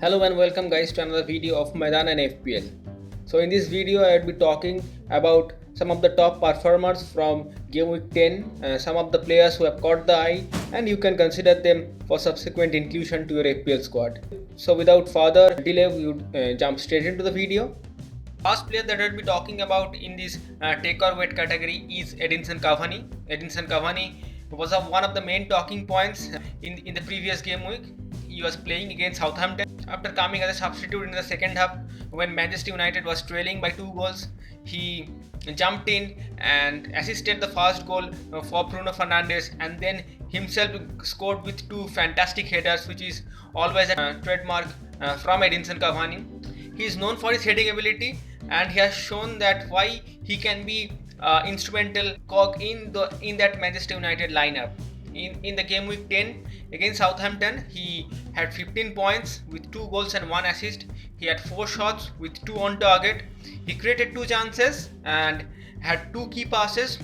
Hello and welcome guys to another video of Maidan and FPL. So in this video I will be talking about some of the top performers from Gameweek 10, some of the players who have caught the eye and you can consider them for subsequent inclusion to your FPL squad. So without further delay we would jump straight into the video. First player that I will be talking about in this take or wait category is Edinson Cavani. Edinson Cavani was one of the main talking points in the previous game week. He was playing against Southampton after coming as a substitute in the second half when Manchester United was trailing by 2 goals. He jumped in and assisted the first goal for Bruno Fernandes, and then himself scored with 2 fantastic headers, which is always a trademark from Edinson Cavani. He is known for his heading ability and he has shown that why he can be instrumental cog in that Manchester United lineup. In the game week 10 against Southampton, he had 15 points with 2 goals and 1 assist. He had 4 shots with 2 on target. He created 2 chances and had 2 key passes.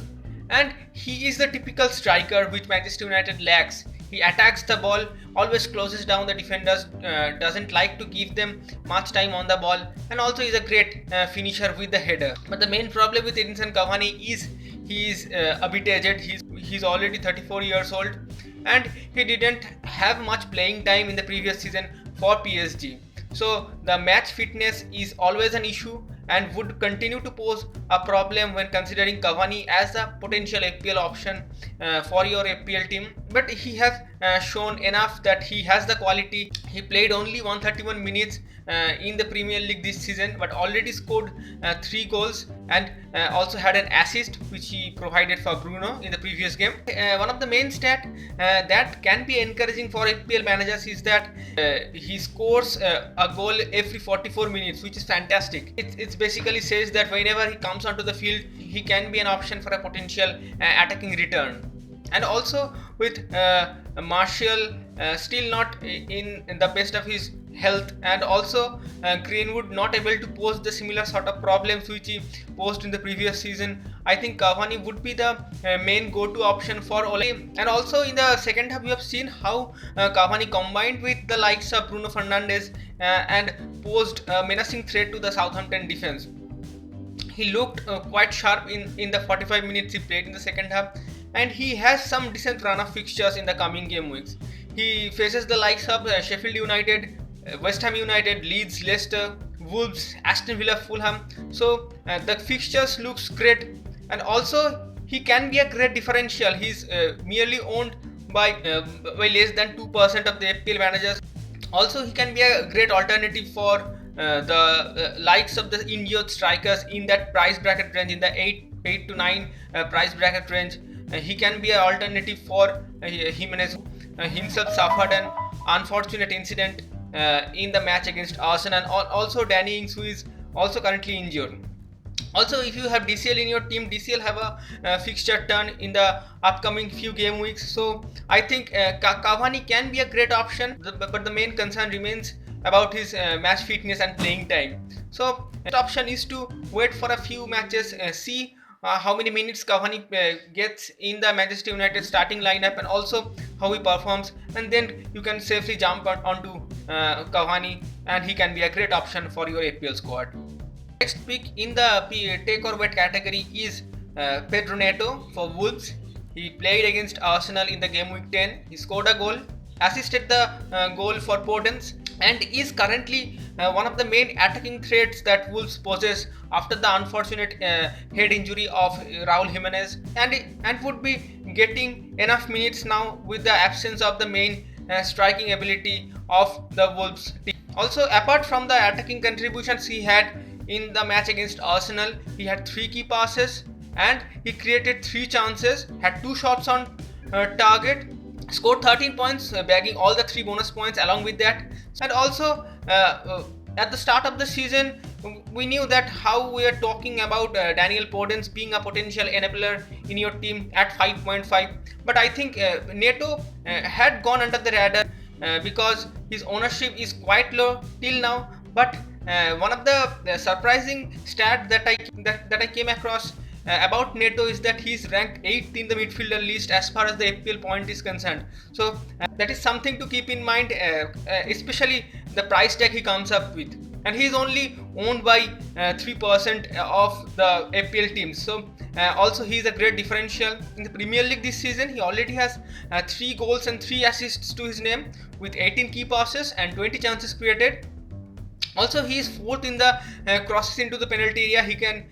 And he is the typical striker which Manchester United lacks. He attacks the ball, always closes down the defenders, doesn't like to give them much time on the ball, and also is a great finisher with the header. But the main problem with Edinson Cavani is he is a bit aged. He's already 34 years old and he didn't have much playing time in the previous season for PSG. So the match fitness is always an issue and would continue to pose a problem when considering Cavani as a potential FPL option for your FPL team. But he has shown enough that he has the quality. He played only 131 minutes in the Premier League this season, but already scored 3 goals and also had an assist which he provided for Bruno in the previous game. One of the main stats that can be encouraging for FPL managers is that he scores a goal every 44 minutes, which is fantastic. It basically says that whenever he comes onto the field, he can be an option for a potential attacking return. And also with Martial still not in the best of his health, and also Greenwood not able to pose the similar sort of problems which he posed in the previous season, I think Cavani would be the main go-to option for Ole. And also in the second half we have seen how Cavani combined with the likes of Bruno Fernandes and posed a menacing threat to the Southampton defense. He looked quite sharp in the 45 minutes he played in the second half, and he has some decent run of fixtures in the coming game weeks. He faces the likes of Sheffield United, West Ham United, Leeds, Leicester, Wolves, Aston Villa, Fulham. So the fixtures looks great, and also he can be a great differential. He's merely owned by less than 2% of the FPL managers. Also he can be a great alternative for the likes of the injured strikers in that price bracket range, in the 8 to 9 price bracket range. He can be an alternative for Jimenez. Himself suffered an unfortunate incident in the match against Arsenal, and also Danny Ings, who is also currently injured. Also, if you have DCL in your team, DCL have a fixture turn in the upcoming few game weeks. So I think Cavani can be a great option, but the main concern remains about his match fitness and playing time. So the option is to wait for a few matches, see how many minutes Cavani gets in the Manchester United starting lineup, and also how he performs, and then you can safely jump onto Cavani and he can be a great option for your FPL squad. Next pick in the take or wait category is Pedro Neto for Wolves. He played against Arsenal in the game week 10. He scored a goal, assisted the goal for Podence, and is currently one of the main attacking threats that Wolves possess after the unfortunate head injury of Raul Jimenez, and would be getting enough minutes now with the absence of the main striking ability of the Wolves team. Also, apart from the attacking contributions he had in the match against Arsenal, he had 3 key passes and he created 3 chances, had 2 shots on target, scored 13 points, bagging all the 3 bonus points along with that. And also at the start of the season we knew that how we are talking about Daniel Podence being a potential enabler in your team at 5.5, but I think Neto had gone under the radar because his ownership is quite low till now. But one of the surprising stats that I came across about Nato is that he's ranked 8th in the midfielder list as far as the FPL point is concerned. So that is something to keep in mind, especially the price tag he comes up with. And he is only owned by 3% of the FPL teams. So also he is a great differential in the Premier League this season. He already has 3 goals and 3 assists to his name with 18 key passes and 20 chances created. Also, he is fourth in the crosses into the penalty area. He can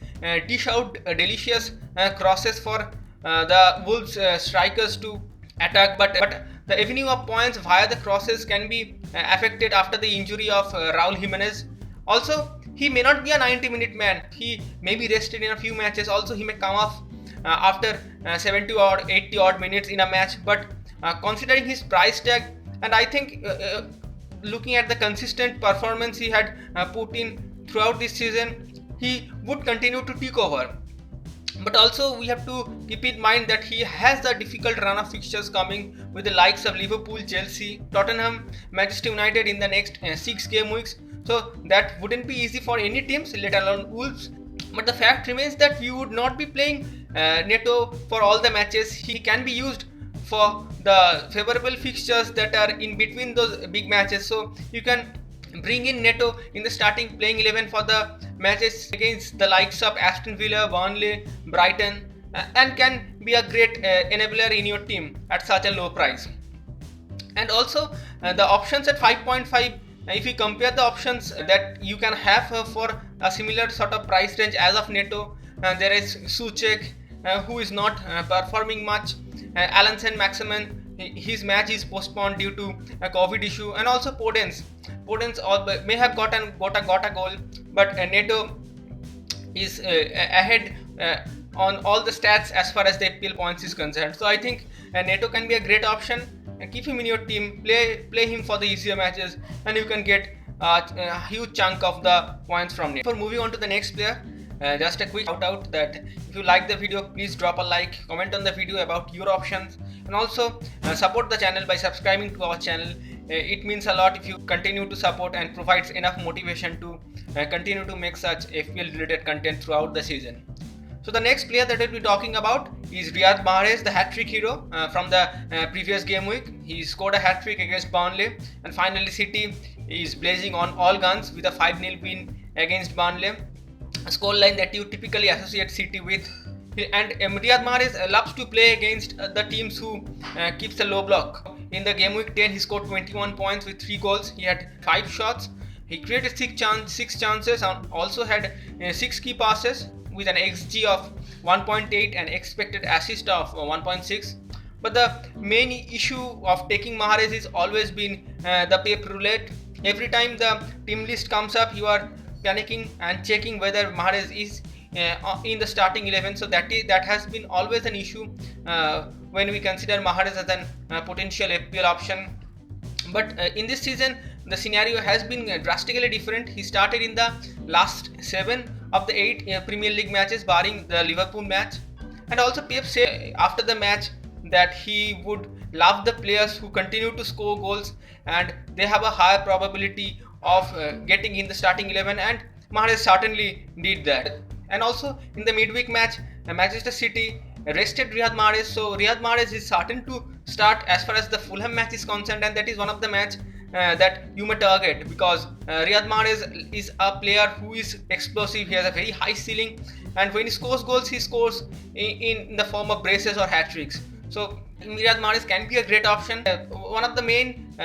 dish out delicious crosses for the Wolves strikers to attack, but the avenue of points via the crosses can be affected after the injury of Raul Jimenez. Also, he may not be a 90-minute man. He may be rested in a few matches. Also, he may come off after 70 or 80 odd minutes in a match. But considering his price tag, and I think looking at the consistent performance he had put in throughout this season, he would continue to take over. But also we have to keep in mind that he has the difficult run of fixtures coming with the likes of Liverpool, Chelsea, Tottenham, Manchester United in the next 6 game weeks. So that wouldn't be easy for any teams, let alone Wolves. But the fact remains that we would not be playing Neto for all the matches. He can be used for the favorable fixtures that are in between those big matches. So you can bring in Neto in the starting playing 11 for the matches against the likes of Aston Villa, Burnley, Brighton, and can be a great enabler in your team at such a low price. And also the options at 5.5, if you compare the options that you can have for a similar sort of price range as of Neto, there is Souček, who is not performing much. Alan Saint-Maximin, his match is postponed due to a COVID issue, and also Podence may have got a goal, but Neto is ahead on all the stats as far as the FPL points is concerned. So I think Neto can be a great option. Keep him in your team, play him for the easier matches, and you can get a huge chunk of the points from Neto. For moving on to the next player, just a quick shout out that if you like the video, please drop a like, comment on the video about your options, and also support the channel by subscribing to our channel. It means a lot if you continue to support and provides enough motivation to continue to make such FPL related content throughout the season. So the next player that we'll be talking about is Riyad Mahrez, the hat-trick hero from the previous game week. He scored a hat-trick against Burnley, and finally City is blazing on all guns with a 5-0 win against Burnley, a scoreline that you typically associate City with. And Riyad Mahrez loves to play against the teams who keeps the low block. In the game week 10, he scored 21 points with 3 goals. He had 5 shots. He created 6 chances and also had 6 key passes with an XG of 1.8 and expected assist of 1.6. But the main issue of taking Mahrez is always been the Pep roulette. Every time the team list comes up, you are panicking and checking whether Mahrez is in the starting 11. So that has been always an issue when we consider Mahrez as a potential FPL option. But in this season, the scenario has been drastically different. He started in the last 7 of the 8 Premier League matches, barring the Liverpool match. And also Pep said after the match that he would love the players who continue to score goals and they have a higher probability of getting in the starting 11, and Mahrez certainly did that. And also in the midweek match, Manchester City rested Riyad Mahrez, so Riyad Mahrez is certain to start as far as the Fulham match is concerned, and that is one of the match that you may target, because Riyad Mahrez is a player who is explosive. He has a very high ceiling, and when he scores goals, he scores in the form of braces or hat tricks. So Riyad Mahrez can be a great option. One of the main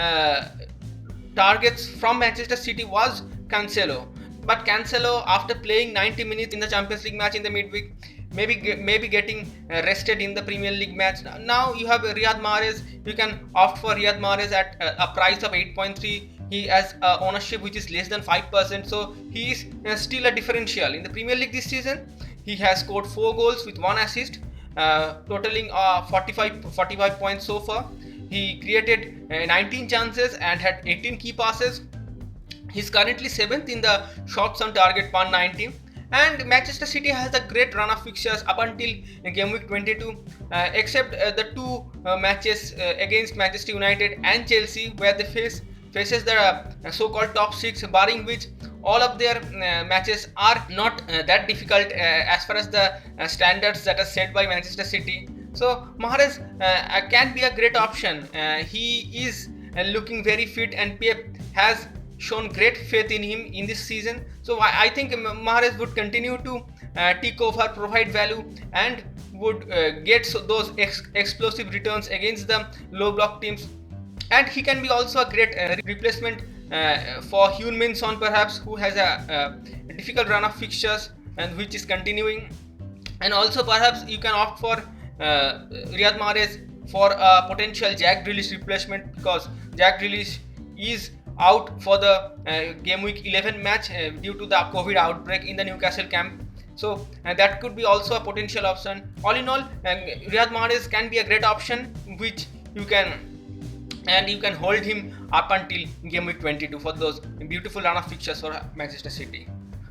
targets from Manchester City was Cancelo, but Cancelo, after playing 90 minutes in the Champions League match in the midweek, maybe getting rested in the Premier League match. Now you have Riyad Mahrez. You can opt for Riyad Mahrez at a price of 8.3. He has ownership which is less than 5%, so he is still a differential. In the Premier League this season, he has scored 4 goals with 1 assist, totaling 45 points so far. He created 19 chances and had 18 key passes. He's currently 7th in the shots on target per 90. And Manchester City has a great run of fixtures up until game week 22, except the 2 matches against Manchester United and Chelsea, where they faces the so-called top 6, barring which all of their matches are not that difficult as far as the standards that are set by Manchester City. So Mahrez can be a great option. He is looking very fit, and Pep has shown great faith in him in this season. So I think Mahrez would continue to take over, provide value, and would get those explosive returns against the low block teams. And he can be also a great replacement for Heung-min Son perhaps, who has a difficult run of fixtures and which is continuing. And also perhaps you can opt for Riyad Mahrez for a potential Jack Grealish replacement, because Jack Grealish is out for the game week 11 match due to the COVID outbreak in the Newcastle camp. So that could be also a potential option. All in all, Riyad Mahrez can be a great option which you can hold him up until game week 22 for those beautiful run of fixtures for Manchester City.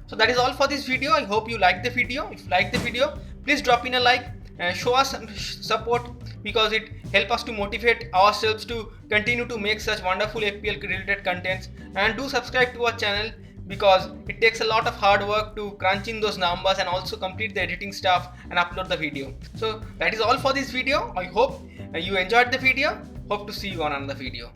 So that is all for this video. I hope you liked the video. If you liked the video, please drop in a like and show us some support, because it helps us to motivate ourselves to continue to make such wonderful FPL related contents. And do subscribe to our channel, because it takes a lot of hard work to crunch in those numbers and also complete the editing stuff and upload the video. So that is all for this video. I hope you enjoyed the video. Hope to see you on another video.